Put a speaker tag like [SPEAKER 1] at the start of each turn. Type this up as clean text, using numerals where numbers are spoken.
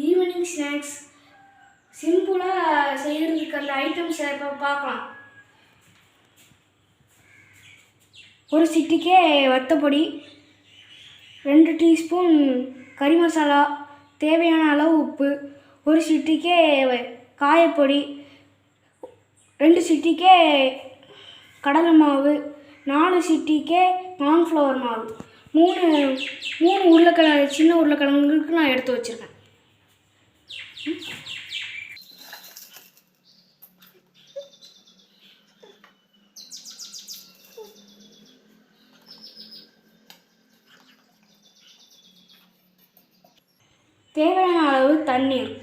[SPEAKER 1] Evening snacks சிம்பிளாக செய்கிறதுக்கு அந்த ஐட்டம்ஸை இப்போ பார்க்கலாம். ஒரு சிட்டிக்கே வத்தப்பொடி, 2 டீஸ்பூன் கறி மசாலா, தேவையான அளவு உப்பு, ஒரு சிட்டிக்கே காயப்பொடி, 2 சிட்டிக்கே கடலை மாவு, 4 சிட்டிக்கே கார்ன்ஃப்ளவர் மாவு, 3 உருளைக்கிழங்கு சின்ன உருளைக்கிழங்குக்கு நான் எடுத்து வச்சுருக்கேன். தேவையான அளவு தண்ணீர்.